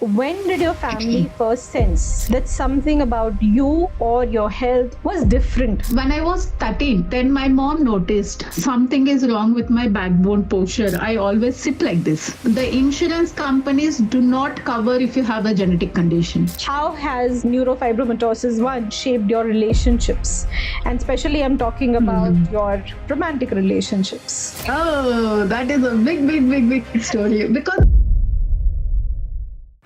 When did your family first sense that something about you or your health was different? When I was 13, then my mom noticed something is wrong with my backbone posture. I always sit like this. The insurance companies do not cover if you have a genetic condition. How has neurofibromatosis 1 shaped your relationships? And especially, I'm talking about your romantic relationships. Oh, that is a big story. Because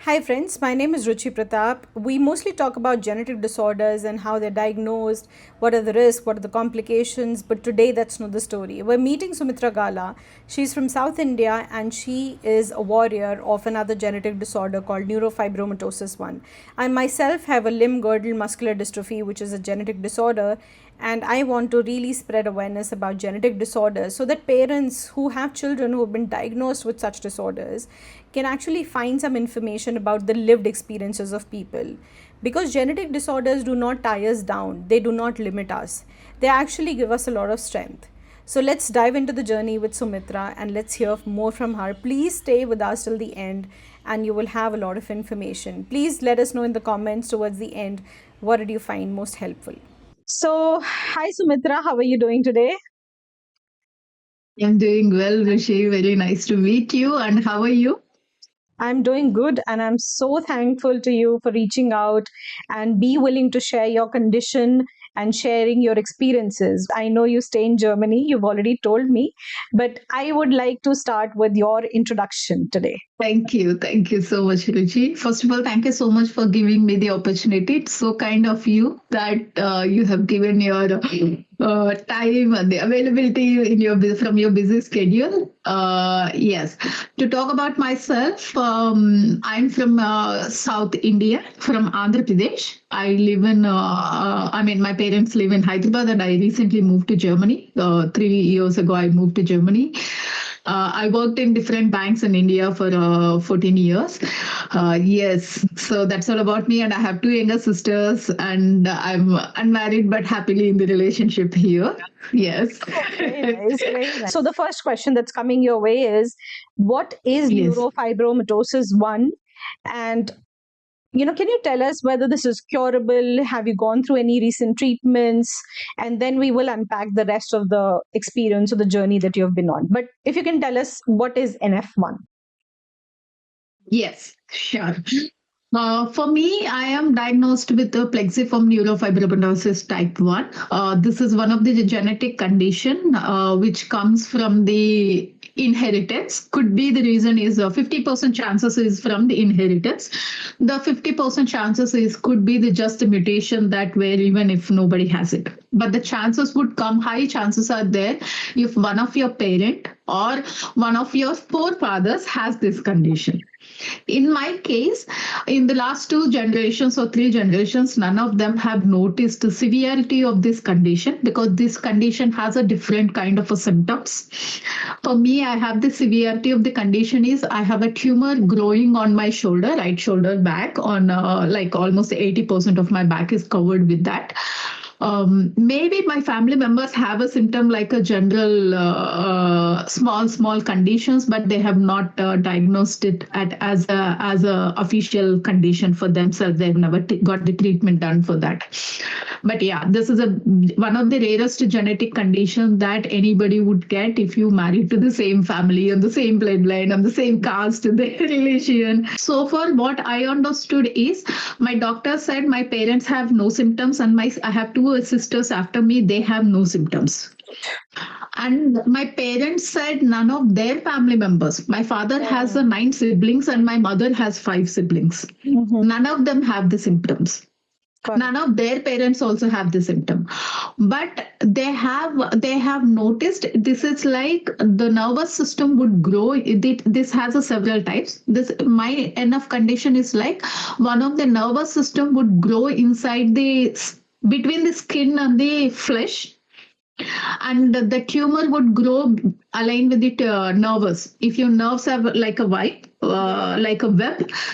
Hi friends, my name is Ruchi Pratap. We mostly talk about genetic disorders and how they're diagnosed, what are the risks, what are the complications, but today that's not the story. We're meeting Sumitra Gala. She's from South India and she is a warrior of another genetic disorder called neurofibromatosis 1. I myself have a limb girdle muscular dystrophy, which is a genetic disorder, and I want to really spread awareness about genetic disorders so that parents who have children who have been diagnosed with such disorders can actually find some information about the lived experiences of people. Because genetic disorders do not tie us down, they do not limit us, they actually give us a lot of strength. So let's dive into the journey with Sumitra and let's hear more from her. Please stay with us till the end and you will have a lot of information. Please let us know in the comments towards the end what did you find most helpful. So, hi Sumitra, how are you doing today? I'm doing well, Rishi. Very nice to meet you. And how are you? I'm doing good and I'm so thankful to you for reaching out and be willing to share your condition and sharing your experiences. I know you stay in Germany, you've already told me, but I would like to start with your introduction today. Thank you. Thank you so much, Ruchi. First of all, thank you so much for giving me the opportunity. It's so kind of you that you have given your time and the availability in your from your busy schedule. Yes. To talk about myself, I'm from South India, from Andhra Pradesh. My parents live in Hyderabad and I recently moved to Germany. 3 years ago, I moved to Germany. I worked in different banks in India for 14 years. Yes, so that's all about me. And I have two younger sisters, and I'm unmarried but happily in the relationship here. Yes. Very nice, very nice. So, the first question that's coming your way is what is Yes. neurofibromatosis 1? And can you tell us whether this is curable? Have you gone through any recent treatments? And then we will unpack the rest of the experience or the journey that you have been on. But if you can tell us what is NF1? Yes, sure. For me, I am diagnosed with the plexiform neurofibromatosis type 1. This is one of the genetic condition which comes from the inheritance. Could be the reason is 50% chances is from the inheritance. The 50% chances is could be the just a mutation that where even if nobody has it. But the chances would come, high chances are there if one of your parent or one of your forefathers has this condition. In my case, in the last two generations or three generations, none of them have noticed the severity of this condition because this condition has a different kind of a symptoms. For me, I have the severity of the condition is I have a tumor growing on my shoulder, right shoulder back on like almost 80% of my back is covered with that. Maybe my family members have a symptom like a general small conditions, but they have not diagnosed it as a official condition for themselves. They've never got the treatment done for that. But yeah, this is a one of the rarest genetic conditions that anybody would get if you married to the same family and the same bloodline and the same caste, the relation. So far, what I understood is my doctor said my parents have no symptoms and I have two sisters after me, they have no symptoms. And my parents said none of their family members. My father has 9 siblings and my mother has 5 siblings. None of them have the symptoms. None of their parents also have the symptom, but they have noticed this is like the nervous system would grow. This has a several types. This my NF condition is like one of the nervous system would grow inside the between the skin and the flesh, and the tumor would grow aligned with the nerves. If your nerves have like a web,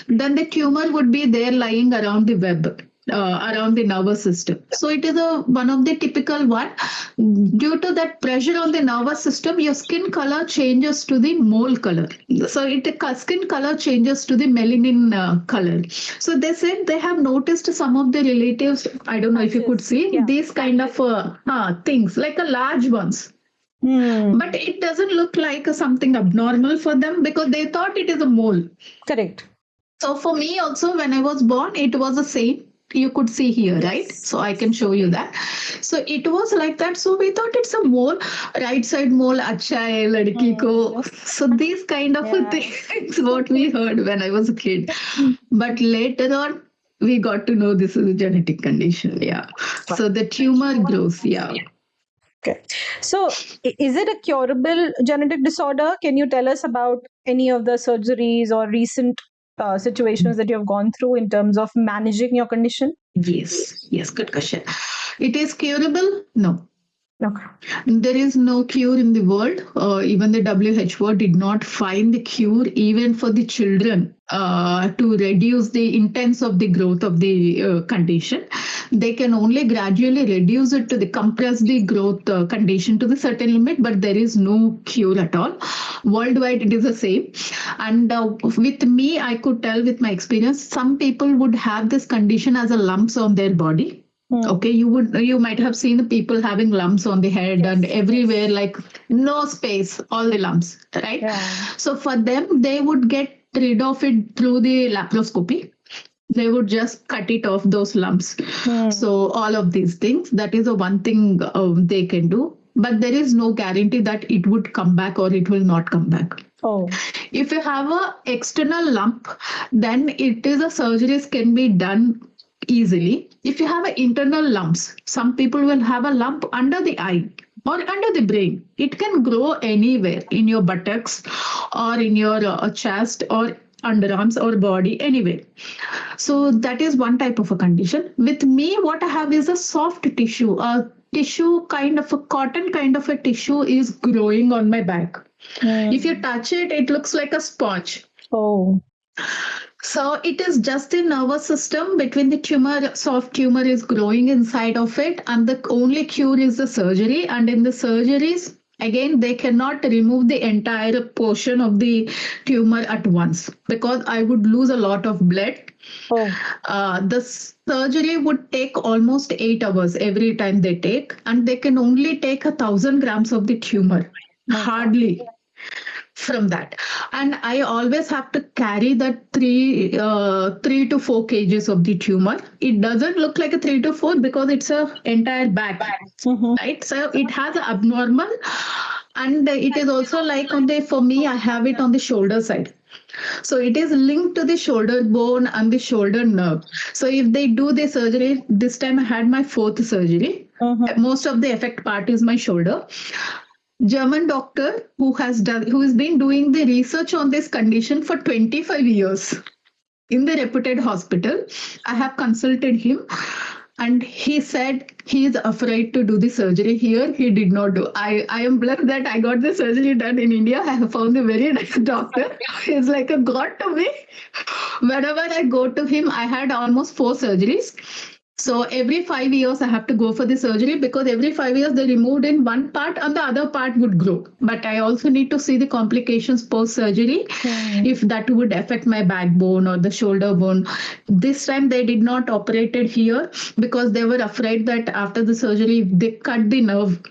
then the tumor would be there lying around the web. around the nervous system. So it is a one of the typical one. Due to that pressure on the nervous system, your skin color changes to the mole color. So skin color changes to the melanin color. So they said they have noticed some of the relatives. I don't know if you could Patches. see Yeah. these kind of things like a large ones. But it doesn't look like something abnormal for them because they thought it is a mole. Correct. So for me also, when I was born, it was the same. You could see here, right? So I can show you that. So it was like that. So we thought it's a mole, right side mole, acha hai ladki ko. So these kind of things what we heard when I was a kid. But later on, we got to know this is a genetic condition. Yeah. So the tumor grows. Yeah. Okay. So, is it a curable genetic disorder? Can you tell us about any of the surgeries or recent situations that you have gone through in terms of managing your condition? Yes. Yes. Good question. It is curable? No. Okay. There is no cure in the world. Even the WHO did not find the cure even for the children to reduce the intense of the growth of the condition. They can only gradually reduce it to the compress the growth condition to the certain limit, but there is no cure at all. Worldwide, it is the same. And with me, I could tell with my experience, some people would have this condition as a lumps on their body. Okay, you might have seen the people having lumps on the head and everywhere, like no space, all the lumps, right? So for them, they would get rid of it through the laparoscopy. They would just cut it off those lumps. So all of these things, that is the one thing they can do. But there is no guarantee that it would come back or it will not come back. Oh. If you have a external lump, then it is a surgeries can be done easily. If you have internal lumps, some people will have a lump under the eye or under the brain. It can grow anywhere in your buttocks or in your chest or underarms or body, anywhere. So that is one type of a condition. With me, what I have is a soft tissue. A tissue kind of a cotton kind of a tissue is growing on my back. If you touch it, it looks like a sponge. Oh. So it is just the nervous system between the tumor, soft tumor is growing inside of it, and the only cure is the surgery. And in the surgeries, again, they cannot remove the entire portion of the tumor at once because I would lose a lot of blood. Oh. The surgery would take almost 8 hours every time they take, and they can only take 1,000 grams of the tumor. Hardly from that, and I always have to carry that 3 to 4 kgs of the tumor. It doesn't look like a 3 to 4 because it's a entire back, right? So it has an abnormal, and it is also like on the, for me, I have it on the shoulder side. So it is linked to the shoulder bone and the shoulder nerve. So if they do the surgery, this time I had my fourth surgery. Most of the effect part is my shoulder. German doctor who has been doing the research on this condition for 25 years in the reputed hospital. I have consulted him, and he said he is afraid to do the surgery here. He did not do. I am blessed that I got the surgery done in India. I have found a very nice doctor. He's like a god to me. Whenever I go to him, I had almost 4 surgeries. So every 5 years, I have to go for the surgery because every 5 years they removed in one part and the other part would grow. But I also need to see the complications post surgery if that would affect my backbone or the shoulder bone. This time they did not operate it here because they were afraid that after the surgery they cut the nerve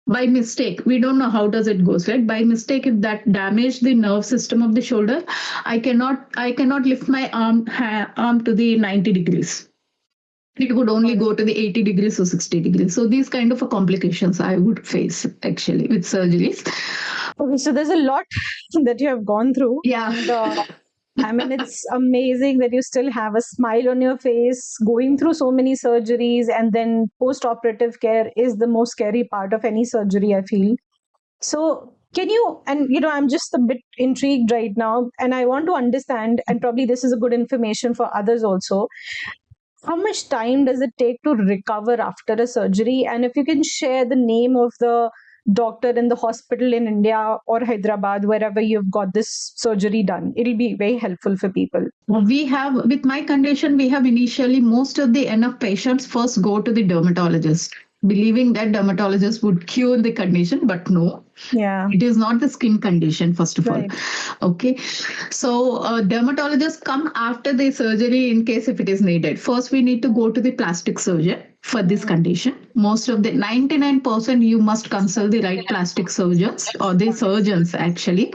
by mistake. We don't know how does it goes, right? By mistake, if that damaged the nerve system of the shoulder, I cannot lift my arm to the 90 degrees. It would only go to the 80 degrees or 60 degrees. So these kind of complications I would face actually with surgeries. Okay, so there's a lot that you have gone through. Yeah. And, I mean, it's amazing that you still have a smile on your face, going through so many surgeries, and then post-operative care is the most scary part of any surgery, I feel. So, can you, and I'm just a bit intrigued right now, and I want to understand, and probably this is a good information for others also. How much time does it take to recover after a surgery? And if you can share the name of the doctor in the hospital in India or Hyderabad, wherever you've got this surgery done. It'll be very helpful for people. We have, with my condition, we have initially most of the NF patients first go to the dermatologist, believing that dermatologist would cure the condition, but no. Yeah. It is not the skin condition, first of Right. all. Okay. So, dermatologists come after the surgery in case if it is needed. First, we need to go to the plastic surgeon for this condition. Most of the 99% you must consult the right plastic surgeons or the surgeons actually.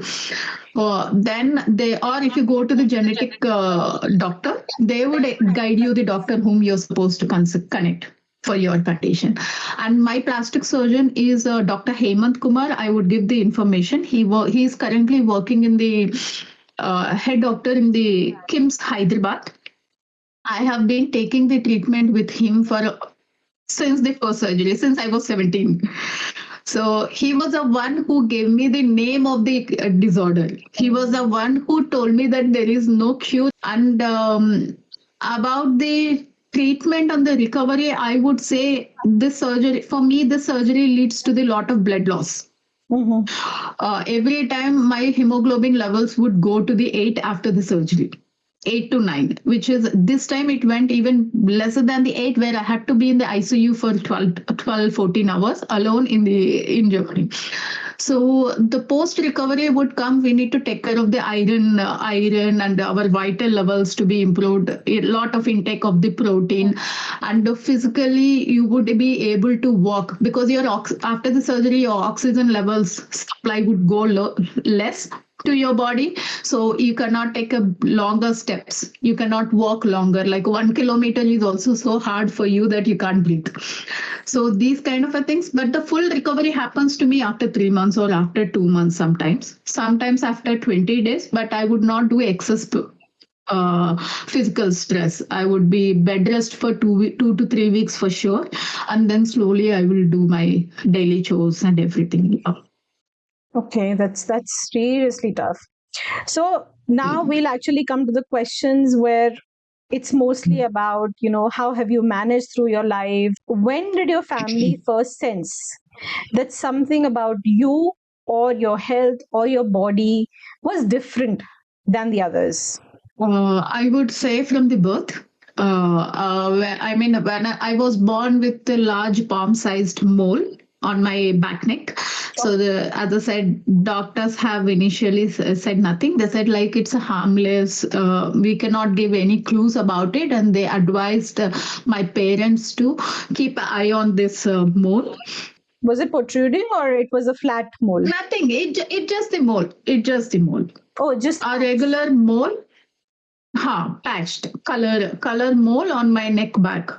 Then they, or if you go to the genetic doctor, they would guide you the doctor whom you're supposed to connect for your condition. And my plastic surgeon is Dr. Hemant Kumar. I would give the information. He is currently working in the head doctor in the KIMS Hyderabad. I have been taking the treatment with him for since the first surgery, since I was 17. So he was the one who gave me the name of the disorder. He was the one who told me that there is no cure. And about the treatment and the recovery, I would say this surgery, for me, the surgery leads to the lot of blood loss. Every time my hemoglobin levels would go to the 8 after the surgery. 8 to 9, which is this time it went even lesser than the 8, where I had to be in the ICU for 14 hours alone in Germany. So the post recovery would come. We need to take care of the iron and our vital levels to be improved. A lot of intake of the protein, and physically you would be able to walk because your after the surgery your oxygen levels supply would go less to your body, so you cannot take a longer steps, you cannot walk longer, like 1 kilometer is also so hard for you that you can't breathe. So these kind of things, but the full recovery happens to me after 3 months or after 2 months, sometimes after 20 days, but I would not do excess physical stress. I would be bed rest for 2 to 3 weeks for sure, and then slowly I will do my daily chores and everything. Okay, that's seriously tough. So now we'll actually come to the questions where it's mostly about, how have you managed through your life? When did your family first sense that something about you or your health or your body was different than the others? I would say from the birth. I mean, when I was born with a large palm-sized mole on my back neck. So as I said, doctors have initially said nothing. They said like it's a harmless. We cannot give any clues about it, and they advised my parents to keep an eye on this mole. Was it protruding or it was a flat mole? Nothing. It just the mole. It just the mole. Oh, just A regular mole. Patched color mole on my neck back.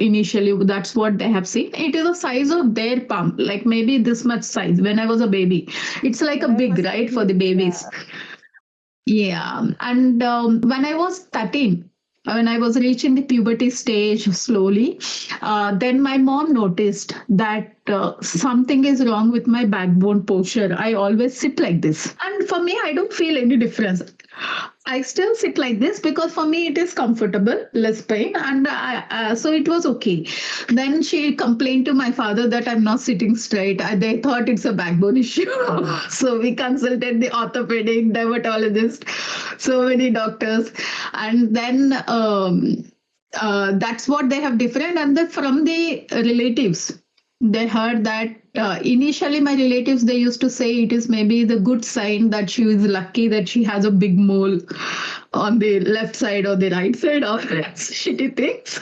Initially, that's what they have seen. It is the size of their palm, like maybe this much size. When I was a baby, it's like a big, right, for the babies. Yeah, and when I was 13, when I was reaching the puberty stage slowly, then my mom noticed that something is wrong with my backbone posture. I always sit like this. And for me, I don't feel any difference. I still sit like this because for me it is comfortable, less pain, and so it was okay. Then she complained to my father that I'm not sitting straight. They thought it's a backbone issue. So we consulted the orthopedic, dermatologist, so many doctors, and then that's what they have different. And from the relatives, they heard that initially my relatives, they used to say it is maybe the good sign that she is lucky that she has a big mole on the left side or the right side of shitty things.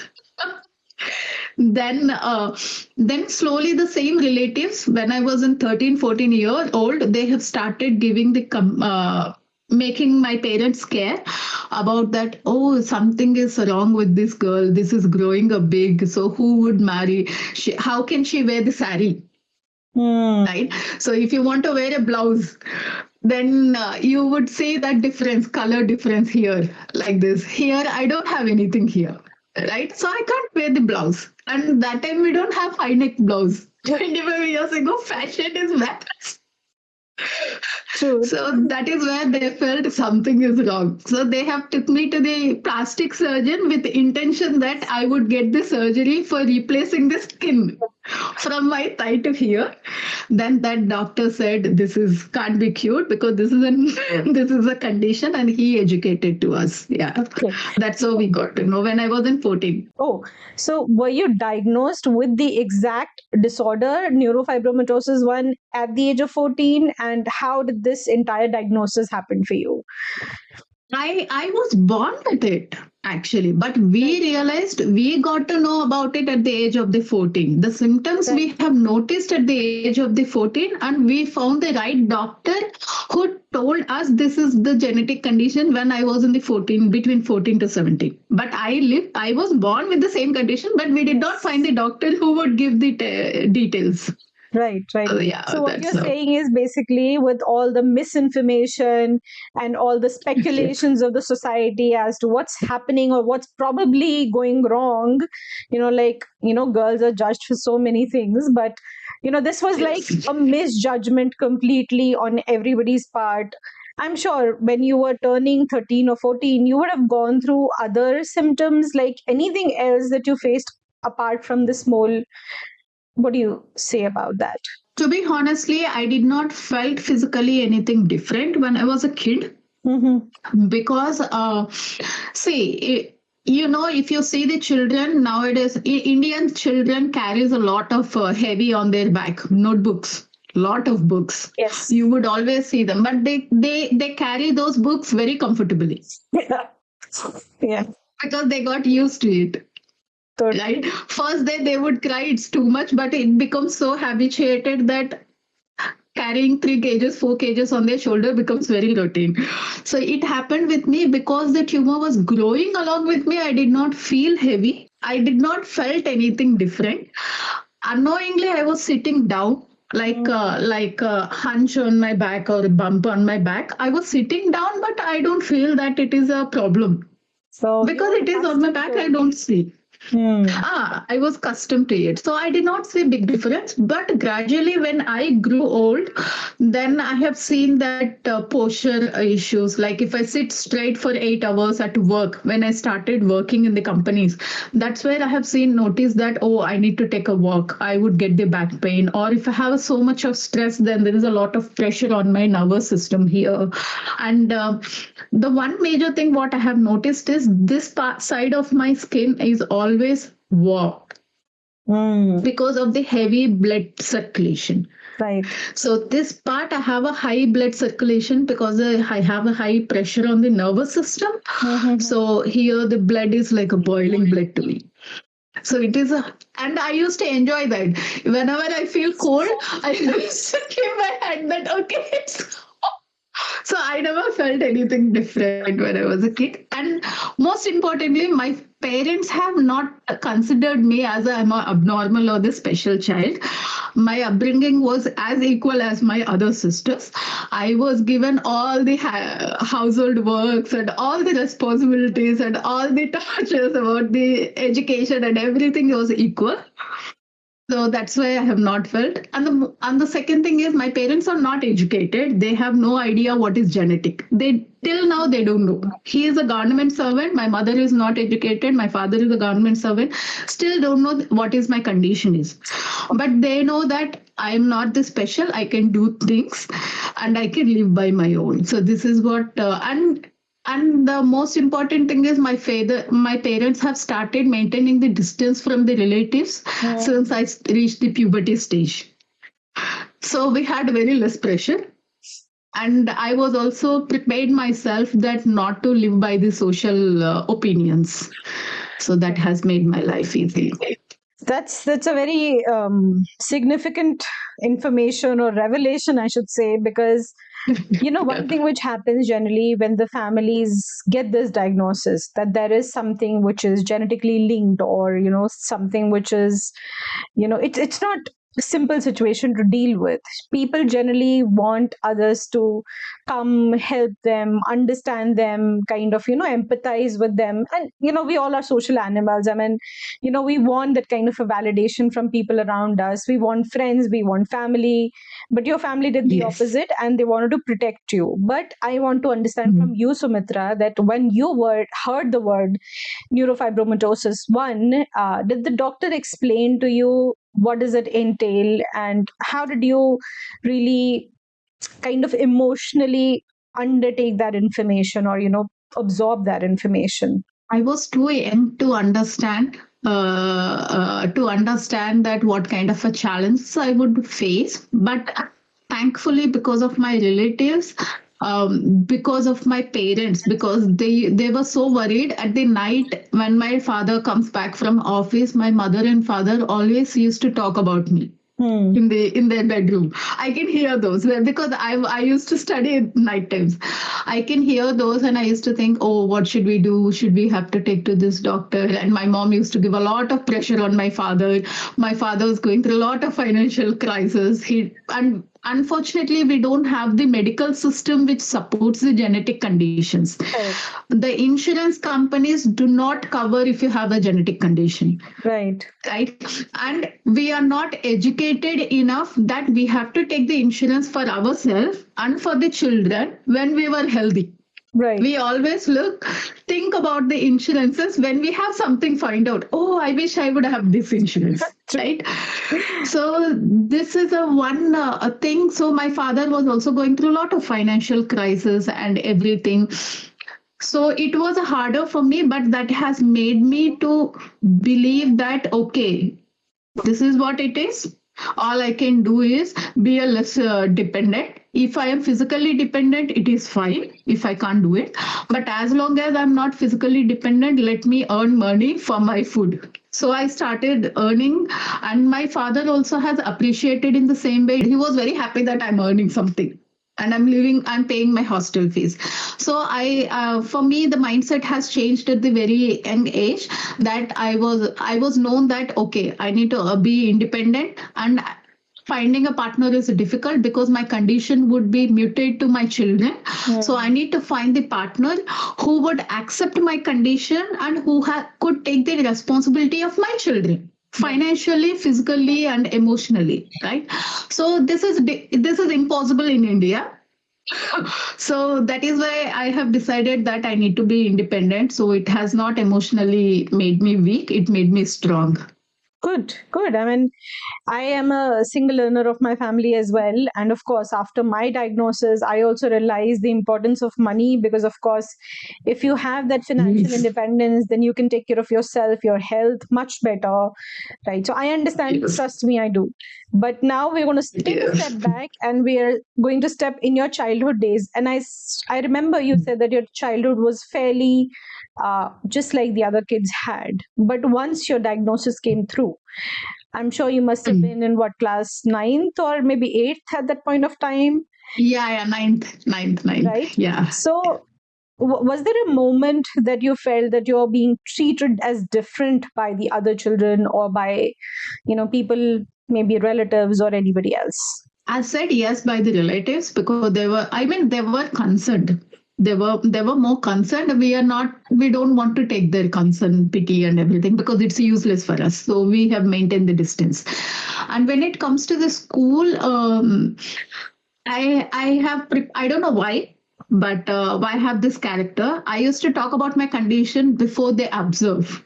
Then slowly the same relatives, when I was in 13 14 year old, they have started giving the making my parents care about that. Oh, something is wrong with this girl, this is growing a big, so who would marry how can she wear the sari? Right. So if you want to wear a blouse, then you would see that difference, color difference here, like this. Here, I don't have anything here, right? So I can't wear the blouse. And that time we don't have high neck blouse. 25 years ago, fashion is bad. true. So that is where they felt something is wrong. So they have took me to the plastic surgeon with the intention that I would get the surgery for replacing the skin. from my thigh to here. Then that doctor said this is can't be cured because this is an this is a condition, and he educated to us. Yeah, Okay. that's how we got to know when I was in 14. Oh, so were you diagnosed with the exact disorder, neurofibromatosis 1, at the age of 14? And how did this entire diagnosis happen for you? I was born with it actually, but we realized we got to know about it at the age of the 14. The symptoms we have noticed at the age of the 14, and we found the right doctor who told us this is the genetic condition when I was in the 14, between 14 to 17. But I was born with the same condition, but we did not find the doctor who would give the details. Right, right. Yeah, So what that's you're saying is basically with all the misinformation and all the speculations of the society as to what's happening or what's probably going wrong, girls are judged for so many things, but this was like a misjudgment completely on everybody's part. I'm sure when you were turning 13 or 14, you would have gone through other symptoms, like anything else that you faced apart from this mole. What do you say about that? To be honestly, I did not felt physically anything different when I was a kid because if you see the children nowadays, Indian children carries a lot of heavy on their back notebooks, lot of books. Yes. You would always see them, but they carry those books very comfortably. Yeah. Because they got used to it. Right, first they would cry it's too much, but it becomes so habituated that carrying 3 kgs 4 kgs on their shoulder becomes very routine. So it happened with me because the tumor was growing along with me. I did not feel heavy, I did not felt anything different. Unknowingly I was sitting down like a hunch on my back or a bump on my back. I was sitting down, but I don't feel that it is a problem. So because it is on my back, I don't see. I was accustomed to it. So I did not see big difference. But gradually, when I grew old, then I have seen that posture issues. Like if I sit straight for 8 hours at work, when I started working in the companies, that's where I have seen notice that, oh, I need to take a walk. I would get the back pain. Or if I have so much of stress, then there is a lot of pressure on my nervous system here. And the one major thing what I have noticed is this side of my skin is always warm because of the heavy blood circulation. Right. So this part I have a high blood circulation because I have a high pressure on the nervous system. So here the blood is like a boiling blood to me. So it is and I used to enjoy that. Whenever I feel cold, I used to keep my hand that okay, it's so I never felt anything different when I was a kid. And most importantly, my parents have not considered me as I'm a abnormal or the special child. My upbringing was as equal as my other sisters. I was given all the household works and all the responsibilities and all the tortures about the education, and everything was equal. So that's why I have not felt. And the second thing is my parents are not educated. They have no idea what is genetic. They till now they don't know. He is a government servant. My mother is not educated. My father is a government servant. Still don't know what is my condition is. But they know that I am not the special. I can do things and I can live by my own. So this is what and the most important thing is my parents have started maintaining the distance from the relatives since I reached the puberty stage. So we had very less pressure. And I was also prepared myself that not to live by the social opinions. So that has made my life easy. That's a very significant information or revelation, I should say, because one thing which happens generally when the families get this diagnosis, that there is something which is genetically linked, or something which is it's not a simple situation to deal with. People generally want others to come help them, understand them, kind of empathize with them. And we all are social animals. I mean, we want that kind of a validation from people around us. We want friends, we want family. But your family did the opposite, and they wanted to protect you. But I want to understand from you, Sumitra, that when you heard the word neurofibromatosis 1, did the doctor explain to you what does it entail, and how did you really kind of emotionally undertake that information, or absorb that information? I was too young to understand that what kind of a challenge I would face. But thankfully, because of my relatives, because of my parents, because they were so worried at the night when my father comes back from office, my mother and father always used to talk about me in their bedroom. I can hear those because I used to study at night times. I can hear those, and I used to think, oh, what should we do? Should we have to take to this doctor? And my mom used to give a lot of pressure on my father. My father was going through a lot of financial crisis. He and unfortunately we don't have the medical system which supports the genetic conditions. Correct. The insurance companies do not cover if you have a genetic condition, Right. and we are not educated enough that we have to take the insurance for ourselves and for the children when we were healthy. Right. We always think about the insurances when we have something, find out, oh, I wish I would have this insurance, right? So this is a thing. So my father was also going through a lot of financial crisis and everything. So it was harder for me, but that has made me to believe that, okay, this is what it is. All I can do is be a less dependent. If I am physically dependent, it is fine if I can't do it. But as long as I'm not physically dependent, let me earn money for my food. So I started earning, and my father also has appreciated in the same way. He was very happy that I'm earning something and I'm paying my hostel fees. So for me, the mindset has changed at the very young age, that I was known that, okay, I need to be independent, and finding a partner is difficult because my condition would be mutate to my children. So I need to find the partner who would accept my condition and who could take the responsibility of my children financially, physically, and emotionally, right? So this is impossible in India. So that is why I have decided that I need to be independent. So it has not emotionally made me weak, it made me strong. Good, good. I mean, I am a single learner of my family as well. And of course, after my diagnosis, I also realized the importance of money, because, of course, if you have that financial Yes. independence, then you can take care of yourself, your health much better. Right. So I understand, Yes. trust me, I do. But now we're going to take a Yes. step back, and we are going to step in your childhood days. And I remember you said that your childhood was fairly just like the other kids had. But once your diagnosis came through, I'm sure you must have been in what, class ninth or maybe eighth at that point of time, Yeah, ninth. right? Yeah. So, was there a moment that you felt that you're being treated as different by the other children, or by, people, maybe relatives or anybody else? I said yes by the relatives because they were concerned. They were more concerned. We don't want to take their concern, pity, and everything because it's useless for us. So we have maintained the distance. And when it comes to the school, I don't know why, but I have this character. I used to talk about my condition before they observe.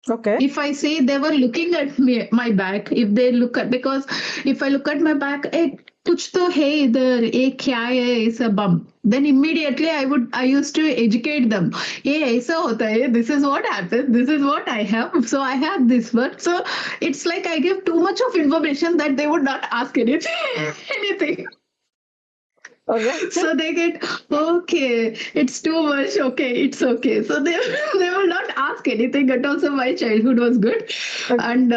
Okay. If I say they were looking at me, my back, if they look at, because if I look at my back, hey, कुछ तो है इधर ये क्या है ऐसा bump, then immediately I used to educate them, ये ऐसा होता है, this is what happens, this is what I have, so I have this one. So it's like I give too much of information that they would not ask anything. All right. So they get, okay, it's too much, okay, it's okay. So they will not ask anything. And also my childhood was good, and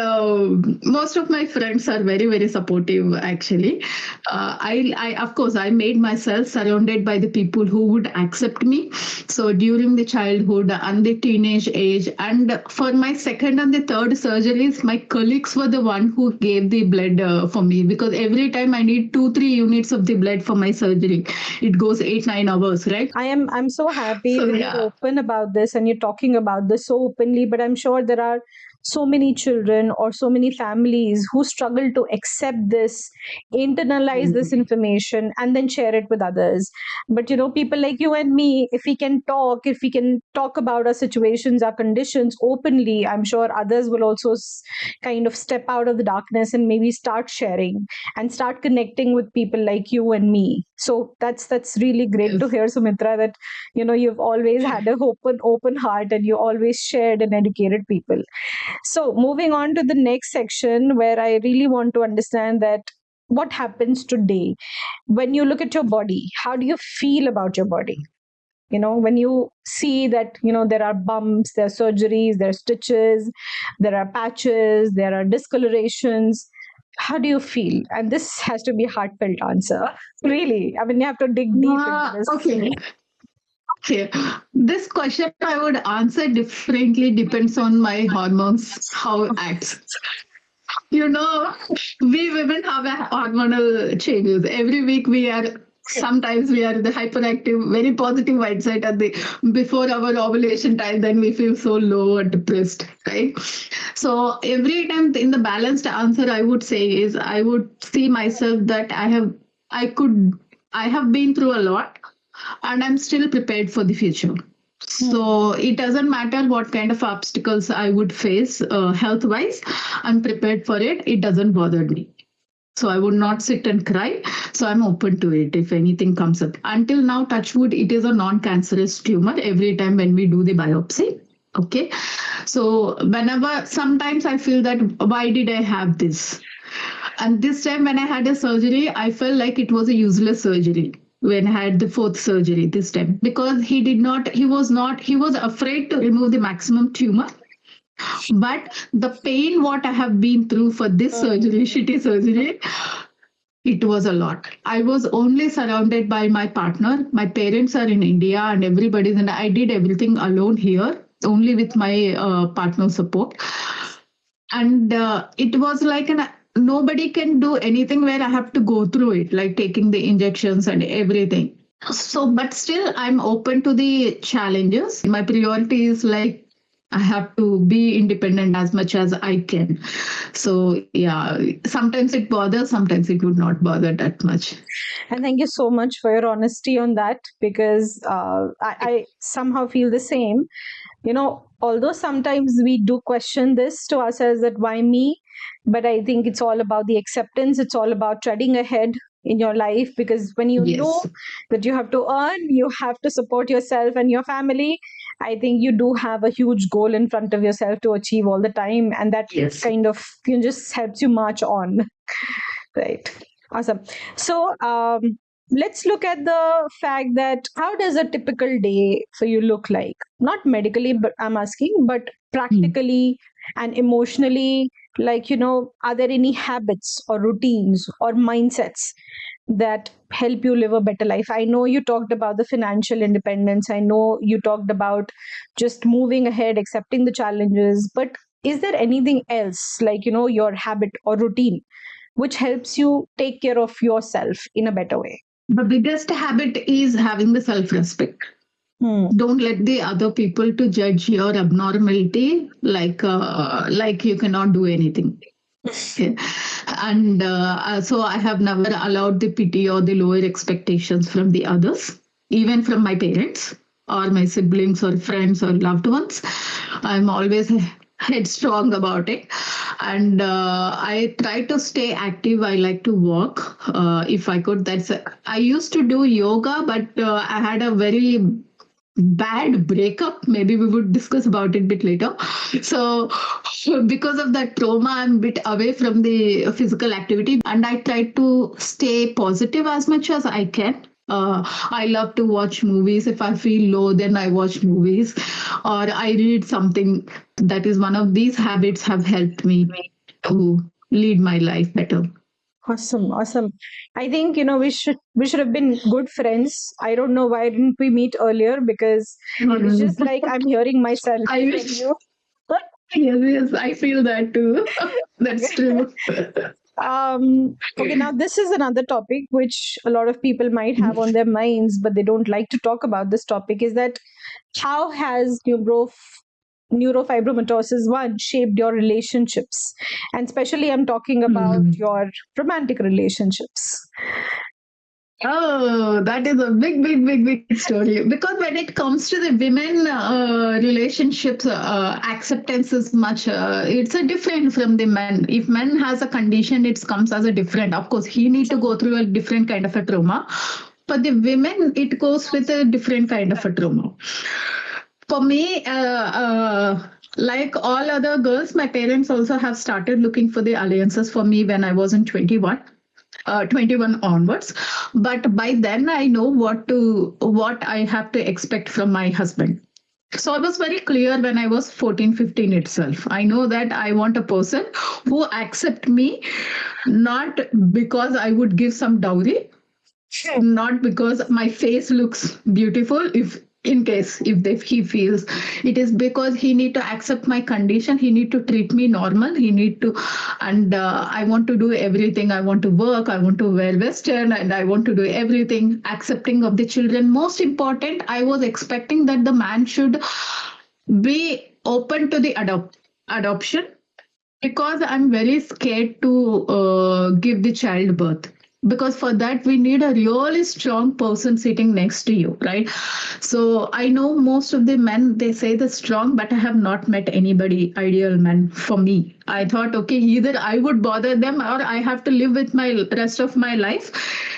most of my friends are very very supportive actually. I of course I made myself surrounded by the people who would accept me. So during the childhood and the teenage age, and for my second and the third surgeries, my colleagues were the one who gave the blood for me, because every time I need 2-3 units of the blood for my surgery. It goes 8-9 hours, right? I'm so happy So that you're yeah. open about this and you're talking about this so openly, but I'm sure there are so many children or so many families who struggle to accept this, internalize this information, and then share it with others. But people like you and me, if we can talk about our situations, our conditions openly, I'm sure others will also kind of step out of the darkness and maybe start sharing and start connecting with people like you and me. So that's really great to Yes. hear, Sumitra, that you've always had a open heart and you always shared and educated people. So moving on to the next section, where I really want to understand that what happens today when you look at your body. How do you feel about your body? When you see that there are bumps, there are surgeries, there are stitches, there are patches, there are discolorations. How do you feel? And this has to be a heartfelt answer. Really, I mean, you have to dig deep into this. Okay. Okay. This question I would answer differently depends on my hormones, how it acts. You know, we women have a hormonal changes. Every week we are sometimes we are the hyperactive, very positive mindset at the before our ovulation time, then we feel so low and depressed, right? So every time in the balanced answer I would say is I would see myself that I could I have been through a lot and I'm still prepared for the future. So it doesn't matter what kind of obstacles I would face health wise, I'm prepared for it. It doesn't bother me. So I would not sit and cry. So I'm open to it if anything comes up. Until now, touch wood, it is a non cancerous tumor every time when we do the biopsy. Okay. So whenever, sometimes I feel that why did I have this? And this time when I had a surgery, I felt like it was a useless surgery when I had the fourth surgery this time because he was afraid to remove the maximum tumor. But the pain what I have been through for this surgery, shitty surgery, it was a lot. I was only surrounded by my partner. My parents are in India and everybody's, and I did everything alone here, only with my partner support. And it was like an nobody can do anything where I have to go through it, like taking the injections and everything. So, but still, I'm open to the challenges. My priority is like I have to be independent as much as I can. So, yeah, sometimes it bothers, sometimes it would not bother that much. And thank you so much for your honesty on that, because I somehow feel the same. Although sometimes we do question this to ourselves, that why me? But I think it's all about the acceptance. It's all about treading ahead in your life, because when you know Yes, that you have to earn, you have to support yourself and your family, I think you do have a huge goal in front of yourself to achieve all the time. And that yes. kind of just helps you march on. Right. Awesome. So let's look at the fact that how does a typical day for you look like? Not medically, but I'm asking, but Hmm. practically and emotionally. Like, are there any habits or routines or mindsets that help you live a better life? I know you talked about the financial independence. I know you talked about just moving ahead, accepting the challenges. But is there anything else, like, your habit or routine, which helps you take care of yourself in a better way? The biggest habit is having the self respect. Hmm. Don't let the other people to judge your abnormality like you cannot do anything. Okay. And so I have never allowed the pity or the lower expectations from the others, even from my parents or my siblings or friends or loved ones. I'm always headstrong about it. And I try to stay active. I like to walk if I could. I used to do yoga, but I had a very bad breakup. Maybe we would discuss about it a bit later. So because of that trauma, I'm a bit away from the physical activity, and I try to stay positive as much as I can. I love to watch movies. If I feel low, then I watch movies or I read something. That is one of these habits have helped me to lead my life better. Awesome, awesome. I think we should have been good friends. I don't know why didn't we meet earlier, because it's just like I'm hearing myself I from wish. you. Yes, yes, I feel that too. That's true. Okay, now this is another topic which a lot of people might have on their minds, but they don't like to talk about this topic. Is that how has neurofibromatosis 1 shaped your relationships? And especially, I'm talking about Hmm. your romantic relationships. Oh, that is a big, big, big, big story. Because when it comes to the women relationships, acceptance is much. It's a different from the men. If men has a condition, it comes as a different. Of course, he need to go through a different kind of a trauma. For the women, it goes with a different kind of a trauma. For me, like all other girls, my parents also have started looking for the alliances for me when I was in 21. 21 onwards, but by then I know what I have to expect from my husband. So I was very clear when I was 14, 15 itself. I know that I want a person who accept me, not because I would give some dowry, not because my face looks beautiful, if in case if he feels it is, because he need to accept my condition, he need to treat me normal, he need to, and I want to do everything, I want to work, I want to wear western, and I want to do everything, accepting of the children. Most important, I was expecting that the man should be open to the adoption, because I'm very scared to give the child birth. Because for that, we need a really strong person sitting next to you, right? So I know most of the men, they say the strong, but I have not met anybody ideal man for me. I thought, okay, either I would bother them or I have to live with my rest of my life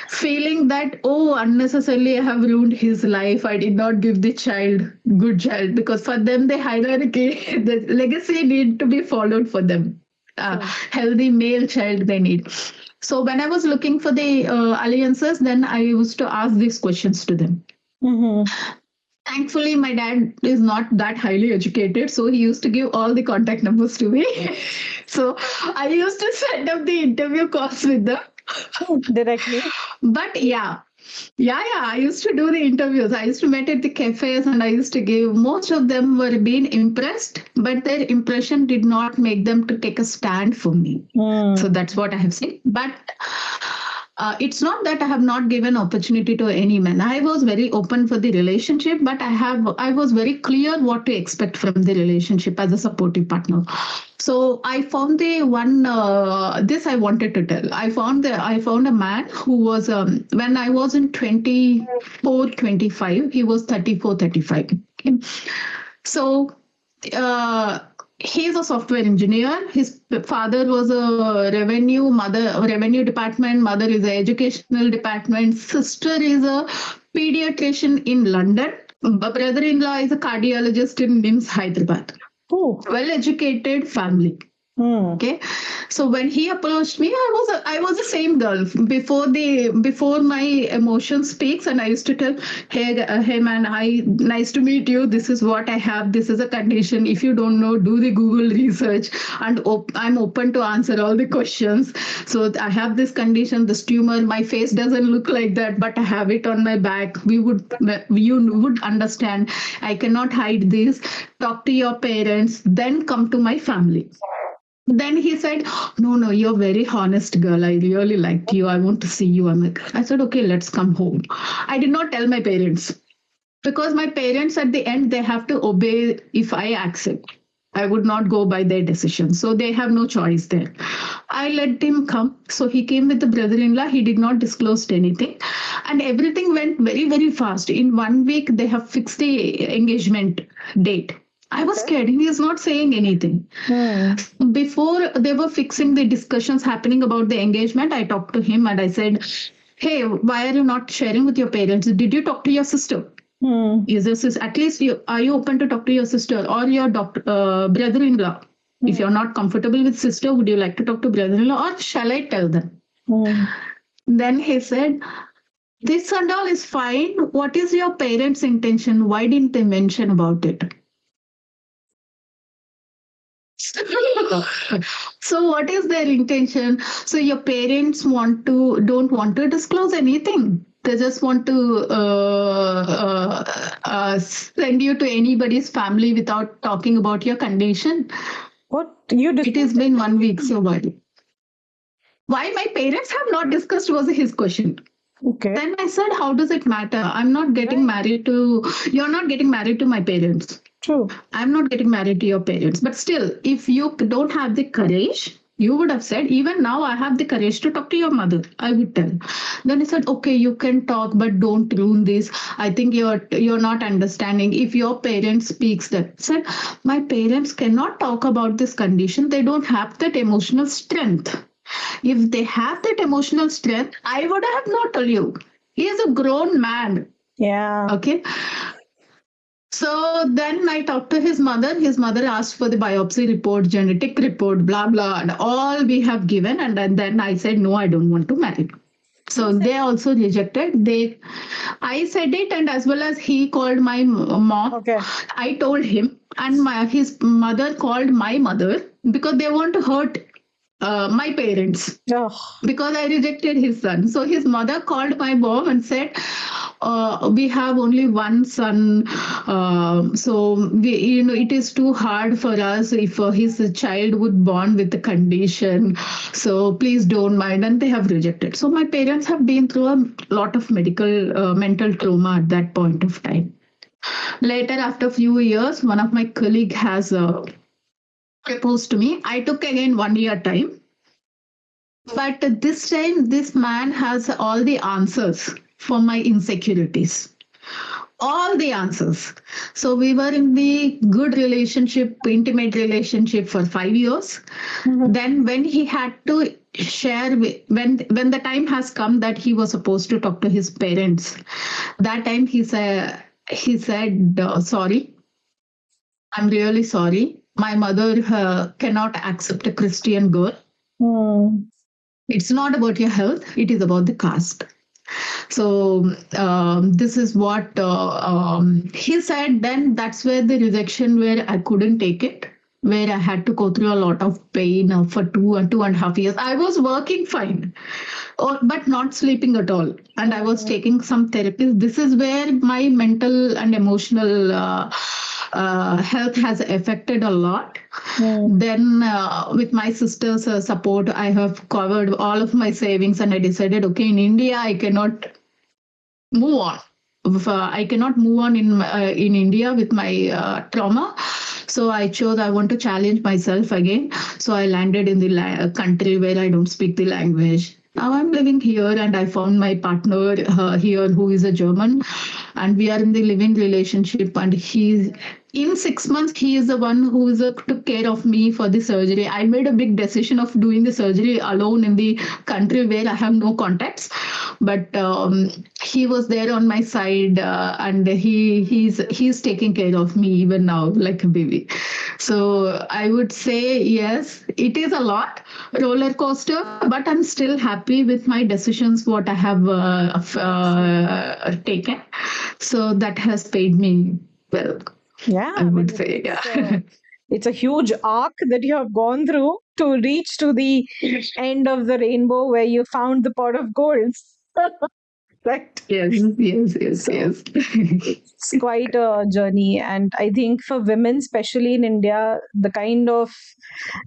feeling that, oh, unnecessarily I have ruined his life. I did not give the child good child, because for them the hierarchy, the legacy need to be followed for them. Healthy male child they need. So when I was looking for the alliances, then I used to ask these questions to them. Mm-hmm. Thankfully, my dad is not that highly educated, so he used to give all the contact numbers to me. So I used to set up the interview calls with them. Directly. But yeah, I used to do the interviews. I used to meet at the cafes and I used to give. Most of them were being impressed, but their impression did not make them to take a stand for me. So that's what I have seen. But it's not that I have not given opportunity to any man. I was very open for the relationship, but I was very clear what to expect from the relationship as a supportive partner. So I found the one. This I wanted to tell. I found a man who was when I was in 24, 25. He was 34, 35. Okay. So uh, he's a software engineer. His father was a revenue department. Mother is a educational department. Sister is a pediatrician in London. Brother-in-law is a cardiologist in NIMS, Hyderabad. Oh. Well educated family. Okay, so when he approached me, I was the same girl before my emotion speaks, and I used to tell, hey man, I nice to meet you. This is what I have. This is a condition. If you don't know, do the Google research, and I'm open to answer all the questions. So I have this condition, this tumor. My face doesn't look like that, but I have it on my back. You would understand. I cannot hide this. Talk to your parents, then come to my family. Then he said, no, you're very honest girl. I really liked you. I want to see you. I said, okay, let's come home. I did not tell my parents, because my parents at the end, they have to obey if I accept. I would not go by their decision. So they have no choice there. I let him come. So he came with the brother-in-law. He did not disclose anything. And everything went very, very fast. In 1 week, they have fixed the engagement date. I was scared. He is not saying anything. Before they were fixing the discussions happening about the engagement, I talked to him and I said, hey, why are you not sharing with your parents? Did you talk to your sister? Is this at least are you open to talk to your sister or your brother-in-law? If you're not comfortable with sister, would you like to talk to brother-in-law, or shall I tell them? Then he said, this and all is fine. What is your parents' intention? Why didn't they mention about it? So what is their intention? So your parents don't want to disclose anything. They just want to send you to anybody's family without talking about your condition. What you It has been 1 week, so what? Why my parents have not discussed was his question. Okay. Then I said, how does it matter? I'm not getting married to, you're not getting married to my parents. True. I'm not getting married to your parents. But still, if you don't have the courage, you would have said, even now I have the courage to talk to your mother, I would tell. Then he said, okay, you can talk, but don't ruin this. I think you're not understanding. If your parents speaks that said, my parents cannot talk about this condition. They don't have that emotional strength. If they have that emotional strength, I would have not told you. He is a grown man. Yeah. Okay. So then I talked to his mother. His mother asked for the biopsy report, genetic report, blah, blah, and all we have given. And then I said, no, I don't want to marry. So they also rejected. I said it, and as well as he called my mom. Okay. I told him, and his mother called my mother because they want to hurt my parents because I rejected his son. So his mother called my mom and said, we have only one son, so it is too hard for us if his child would born with the condition. So please don't mind, and they have rejected. So my parents have been through a lot of mental trauma at that point of time. Later, after a few years, one of my colleague has proposed to me. I took again 1 year time. But this time, this man has all the answers for my insecurities. All the answers. So we were in the good relationship, intimate relationship for 5 years. Mm-hmm. Then when he had to share, when the time has come that he was supposed to talk to his parents, that time he said, sorry, I'm really sorry. My mother cannot accept a Christian girl. It's not about your health, it is about the caste. So this is what he said. Then that's where the rejection, where I couldn't take it, where I had to go through a lot of pain for 2.5 years. I was working fine, but not sleeping at all. And I was taking some therapies. This is where my mental and emotional health has affected a lot. Then with my sister's support, I have covered all of my savings, and I decided, okay, in India, I cannot move on. I cannot move on in India with my trauma. So I chose, I want to challenge myself again. So I landed in the country where I don't speak the language. Now I'm living here, and I found my partner here who is a German, and we are in the living relationship. And in 6 months, he is the one who took care of me for the surgery. I made a big decision of doing the surgery alone in the country where I have no contacts. But he was there on my side, and he's taking care of me even now like a baby. So I would say, yes, it is a lot roller coaster, but I'm still happy with my decisions, what I have taken. So that has paid me well. Yeah, I would say, yeah. It's a huge arc that you have gone through to reach to the end of the rainbow where you found the pot of gold. Right? Yes. It's quite a journey. And I think for women, especially in India, the kind of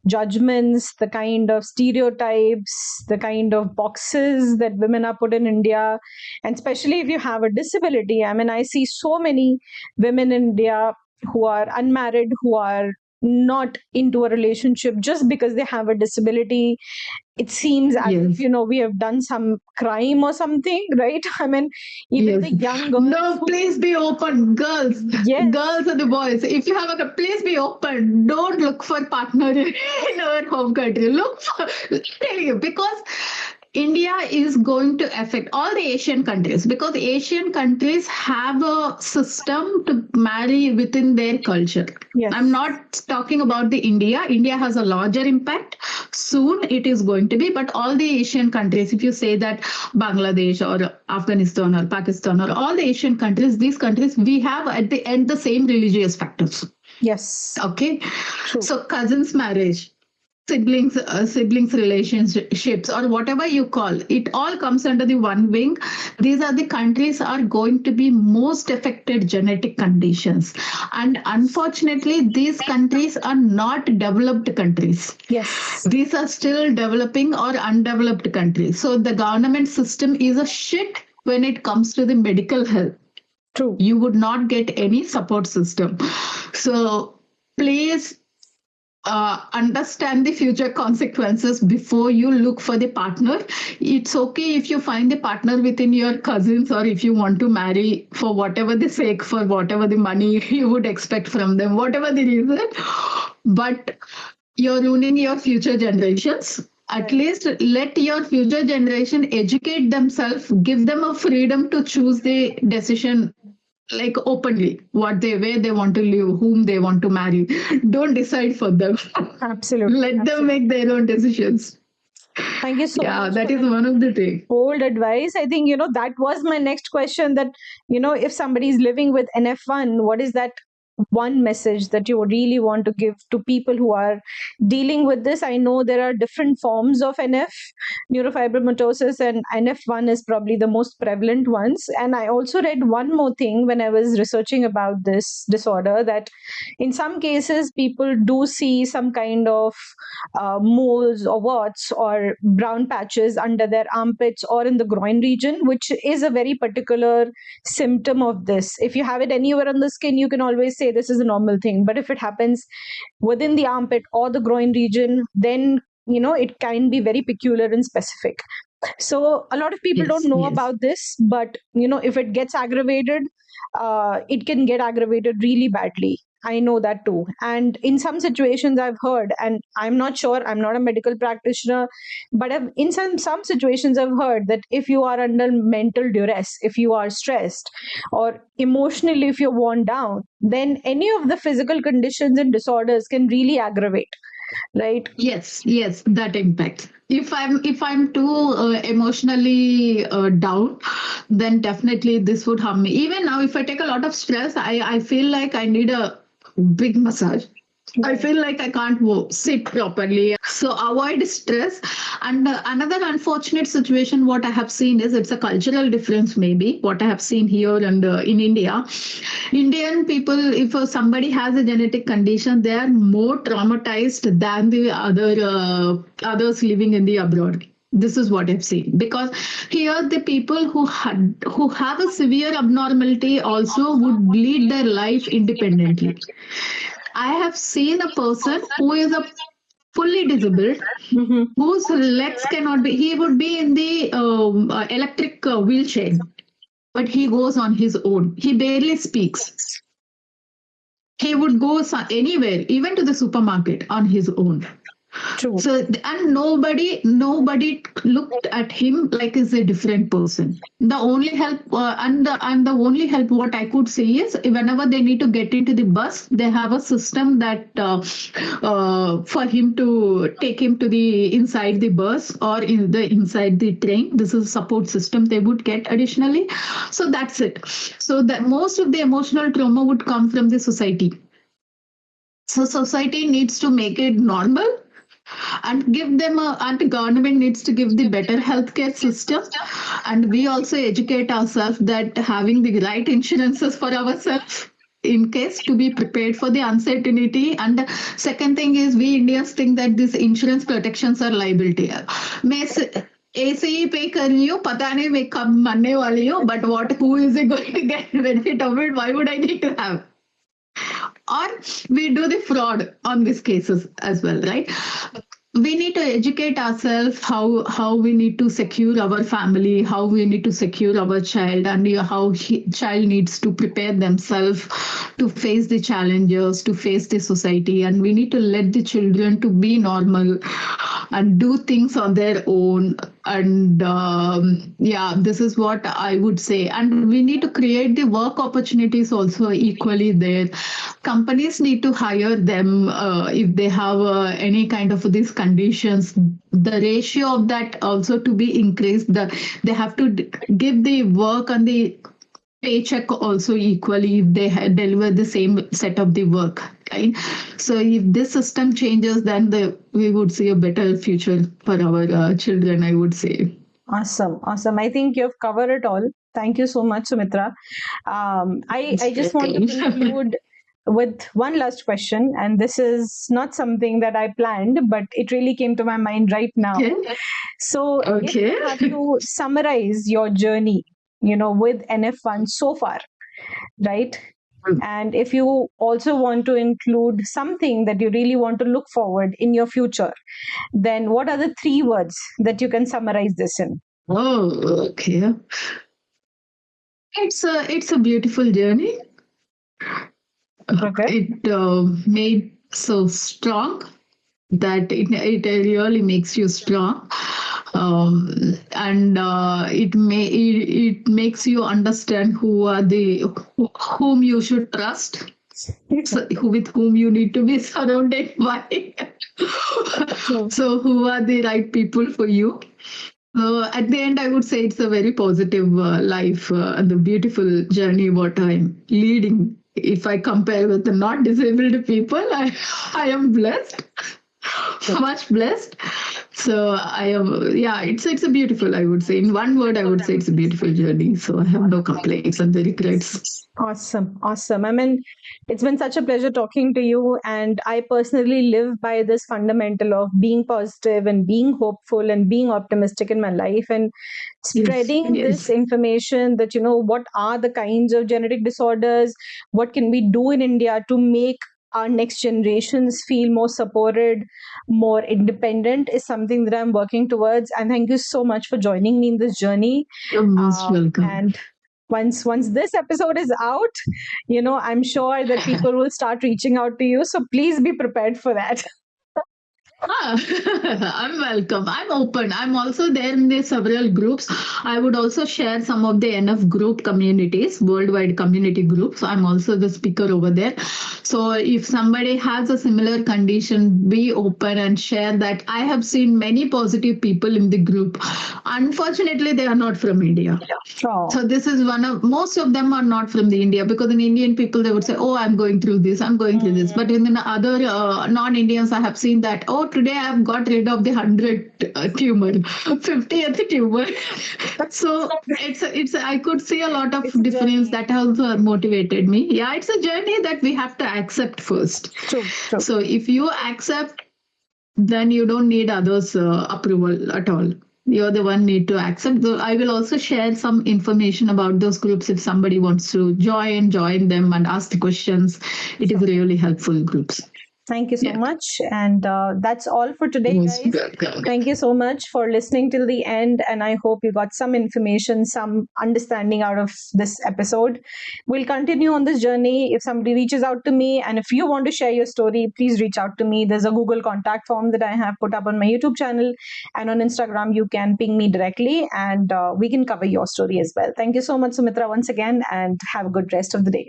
judgments, the kind of stereotypes, the kind of boxes that women are put in India, and especially if you have a disability. I mean, I see so many women in India who are unmarried, who are not into a relationship just because they have a disability. It seems as if we have done some crime or something, right? I mean, even the young girls. No, please be open, girls. Yes. Girls and the boys. If you have please be open. Don't look for partner in our home country. Look for, tell you, because India is going to affect all the Asian countries, because Asian countries have a system to marry within their culture. Yes. I'm not talking about the India. India has a larger impact. Soon it is going to be, but all the Asian countries, if you say that Bangladesh or Afghanistan or Pakistan or all the Asian countries, these countries, we have at the end the same religious factors. Yes. Okay. True. So cousins marriage, siblings relationships, or whatever you call it, all comes under the one wing. These are the countries are going to be most affected genetic conditions, and unfortunately these countries are not developed countries. Yes, these are still developing or undeveloped countries. So the government system is a shit when it comes to the medical health. True. You would not get any support system. So please understand the future consequences before you look for the partner. It's okay if you find the partner within your cousins, or if you want to marry for whatever the sake, for whatever the money you would expect from them, whatever the reason. But you're ruining your future generations. At least let your future generation educate themselves, give them a freedom to choose the decision, like openly, what they where they want to live, whom they want to marry. Don't decide for them. Absolutely. Let them make their own decisions. Thank you so Yeah, much that for is that one of the things. bold advice. I think, that was my next question, that, if somebody is living with NF1, what is that one message that you really want to give to people who are dealing with this? I know there are different forms of NF, neurofibromatosis, and NF1 is probably the most prevalent ones. And I also read one more thing when I was researching about this disorder, that in some cases people do see some kind of moles or warts or brown patches under their armpits or in the groin region, which is a very particular symptom of this. If you have it anywhere on the skin, you can always say this is a normal thing. But if it happens within the armpit or the groin region, then it can be very peculiar and specific. So a lot of people don't Yes, know yes. about this, but if it gets aggravated, it can get aggravated really badly. I know that too. And in some situations I've heard, and I'm not sure, I'm not a medical practitioner, but in some situations I've heard that if you are under mental duress, if you are stressed, or emotionally if you're worn down, then any of the physical conditions and disorders can really aggravate, right? Yes, yes, that impacts. If I'm too emotionally down, then definitely this would harm me. Even now, if I take a lot of stress, I feel like I need a big massage. I Right. feel like I can't sit properly. So avoid stress. And another unfortunate situation, what I have seen is, it's a cultural difference, maybe what I have seen here and in India. Indian people, if somebody has a genetic condition, they are more traumatized than the others living in the abroad. This is what I've seen, because here the people who have a severe abnormality also would lead their life independently. I have seen a person who is a fully disabled, Mm-hmm. whose legs cannot be. He would be in the electric wheelchair, but he goes on his own. He barely speaks. He would go anywhere, even to the supermarket, on his own. True. So, and nobody looked at him like he's a different person. The only help and the only help what I could say is, whenever they need to get into the bus, they have a system that for him to take him to the inside the bus or in the inside the train. This is a support system they would get additionally. So that's it. So that most of the emotional trauma would come from the society. So society needs to make it normal, and give them and the government needs to give the better healthcare system, and we also educate ourselves that having the right insurances for ourselves, in case, to be prepared for the uncertainty. And the second thing is, we Indians think that these insurance protections are liability. मैं ऐसे ही पे कर रही हूँ, पता नहीं मैं कब मरने वाली हूँ, but what, who is it going to get benefit of it? Why would I need to have? Or we do the fraud on these cases as well, right? We need to educate ourselves how we need to secure our family, how we need to secure our child, and how child needs to prepare themselves to face the challenges, to face the society. And we need to let the children to be normal and do things on their own. And yeah, this is what I would say. And we need to create the work opportunities also equally there. Companies need to hire them if they have any kind of these conditions. The ratio of that also to be increased. They have to give the work and the paycheck also equally if they deliver the same set of the work, right? So if this system changes, then we would see a better future for our children, I would say. Awesome, awesome. I think you've covered it all. Thank you so much, Sumitra. I just want to conclude with one last question, and this is not something that I planned, but it really came to my mind right now. Okay. So, if Okay. you have to summarize your journey, with NF1 so far, right? And if you also want to include something that you really want to look forward in your future, then what are the 3 words that you can summarize this in? Oh, okay. It's a beautiful journey. Okay. It made so strong that it really makes you strong, and it makes you understand whom you should trust, so, with whom you need to be surrounded by. True. So who are the right people for you? At the end, I would say it's a very positive life and the beautiful journey what I'm leading. If I compare with the not disabled people, I am blessed, much blessed. So I am, yeah, it's a beautiful. I would say in one word, I would say it's a beautiful journey. So I have no complaints and the regrets. Awesome, awesome. I mean, it's been such a pleasure talking to you. And I personally live by this fundamental of being positive and being hopeful and being optimistic in my life, and Yes, spreading this yes. information that, what are the kinds of genetic disorders, what can we do in India to make our next generations feel more supported, more independent, is something that I'm working towards. And thank you so much for joining me in this journey. You're most welcome. And once this episode is out, I'm sure that people will start reaching out to you, so please be prepared for that. Ah, I'm welcome. I'm open. I'm also there in the several groups. I would also share some of the NF group communities, worldwide community groups. I'm also the speaker over there. So if somebody has a similar condition, be open and share that. I have seen many positive people in the group. Unfortunately, they are not from India. Oh. So this is one of most of them are not from the India, because in Indian people they would say, "Oh, I'm going through this, I'm going through this." But in the other non-Indians, I have seen that, "Oh, today I have got rid of the 100th tumor, 50th tumor." So it's I could see a lot of It's a difference journey. that has motivated me. Yeah, it's a journey that we have to accept first. True, true. So if you accept, then you don't need others approval at all. You're the one need to accept. I will also share some information about those groups. If somebody wants to join them and ask the questions, it is Sure. really helpful groups. Thank you so Yeah. much. And that's all for today, Most guys. welcome. Thank you so much for listening till the end. And I hope you got some information, some understanding out of this episode. We'll continue on this journey. If somebody reaches out to me, and if you want to share your story, please reach out to me. There's a Google contact form that I have put up on my YouTube channel. And on Instagram, you can ping me directly, and we can cover your story as well. Thank you so much, Sumitra, once again, and have a good rest of the day.